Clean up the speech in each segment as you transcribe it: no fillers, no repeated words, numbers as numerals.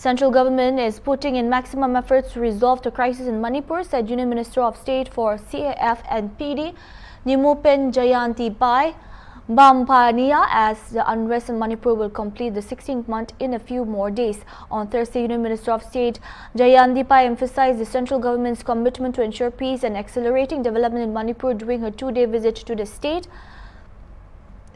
Central government is putting in maximum efforts to resolve the crisis in Manipur, said Union Minister of State for CAF and PD, Nimupen Jayantibai Bampania, as the unrest in Manipur will complete the 16th month in a few more days. On Thursday, Union Minister of State Jayantibai emphasized the central government's commitment to ensure peace and accelerating development in Manipur during her two-day visit to the state.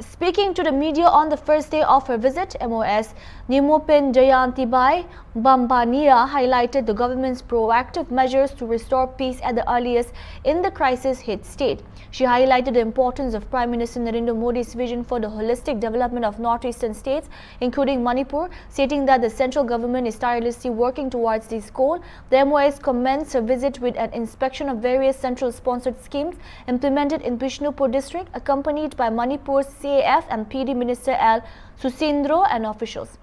Speaking to the media on the first day of her visit, MOS Nimupen Jayantibai Bambania highlighted the government's proactive measures to restore peace at the earliest in the crisis-hit state. She highlighted the importance of Prime Minister Narendra Modi's vision for the holistic development of northeastern states, including Manipur, stating that the central government is tirelessly working towards this goal. The MOS commenced her visit with an inspection of various central-sponsored schemes implemented in Bishnupur district, accompanied by Manipur's CAF and PD Minister L. Susindro and officials.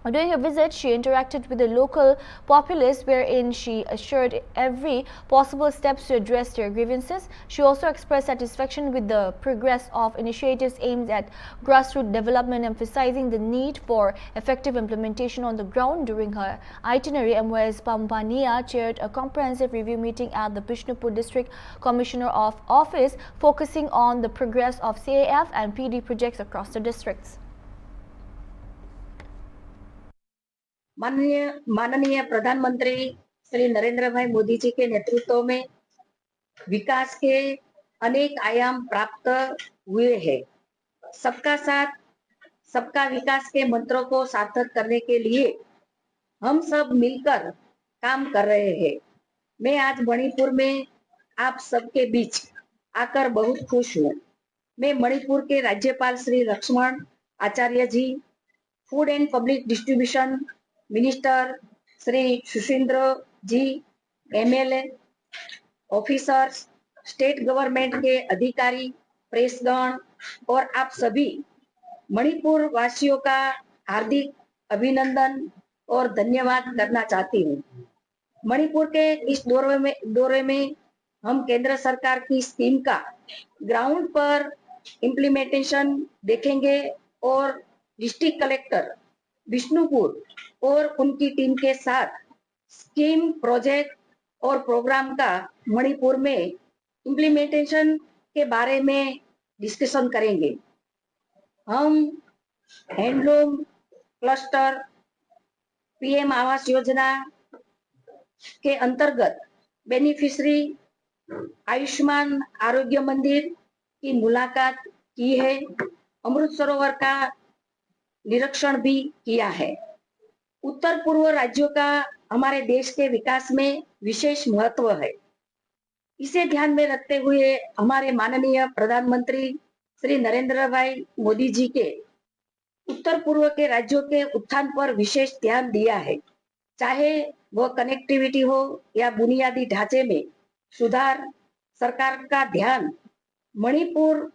During her visit, she interacted with the local populace, wherein she assured every possible steps to address their grievances. She also expressed satisfaction with the progress of initiatives aimed at grassroots development, emphasizing the need for effective implementation on the ground. During her itinerary, MOS Bambania chaired a comprehensive review meeting at the Bishnupur District Commissioner of Office, focusing on the progress of CAF and PD projects across the districts. माननीय प्रधानमंत्री श्री नरेंद्र भाई मोदी जी के नेतृत्व में विकास के अनेक आयाम प्राप्त हुए हैं। सबका साथ सबका विकास के मंत्रों को सार्थक करने के लिए हम सब मिलकर काम कर रहे हैं। मैं आज मणिपुर में आप सबके बीच आकर बहुत खुश हूँ। मैं मणिपुर के राज्यपाल Shri Lakshman Acharya ji, food and public distribution minister Shri Sushindra ji, MLA officers, state government के अधिकारी, प्रेसगण और आप सभी मणिपुर वासियों का हार्दिक अभिनंदन और धन्यवाद करना चाहती हूँ। मणिपुर के इस दौरे में हम केंद्र सरकार की स्कीम का ग्राउंड पर इम्प्लीमेंटेशन देखेंगे और डिस्ट्रिक्ट कलेक्टर बिष्णुपुर और उनकी टीम के साथ स्कीम, प्रोजेक्ट और प्रोग्राम का मणिपुर में इम्प्लीमेंटेशन के बारे में डिस्कशन करेंगे। हम handloom cluster, PM Awas Yojana के अंतर्गत बेनिफिशियरी आयुष्मान आरोग्य मंदिर की मुलाकात की है। अमृत सरोवर का निरीक्षण भी किया है। उत्तर पूर्व राज्यों का हमारे देश के विकास में विशेष महत्व है। इसे ध्यान में रखते हुए हमारे माननीय प्रधानमंत्री श्री नरेंद्र भाई मोदी जी के उत्तर पूर्व के राज्यों के उत्थान पर विशेष ध्यान दिया है। चाहे वह कनेक्टिविटी हो या बुनियादी ढांचे में सुधार, सरकार का ध्यान मणिपुर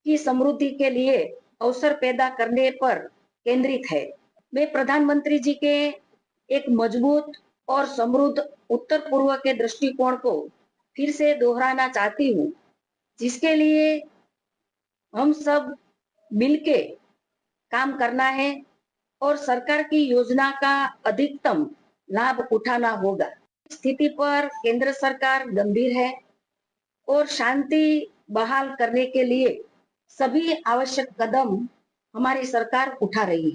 की समृद्धि के लिए अवसर पैदा करने पर केंद्रित है। मैं प्रधानमंत्री जी के एक मजबूत और समृद्ध उत्तर पूर्व के दृष्टिकोण को फिर से दोहराना चाहती हूँ, जिसके लिए हम सब मिलके काम करना है और सरकार की योजना का अधिकतम लाभ उठाना होगा। स्थिति पर केंद्र सरकार गंभीर है और शांति बहाल करने के लिए सभी आवश्यक कदम हमारी सरकार उठा रही है।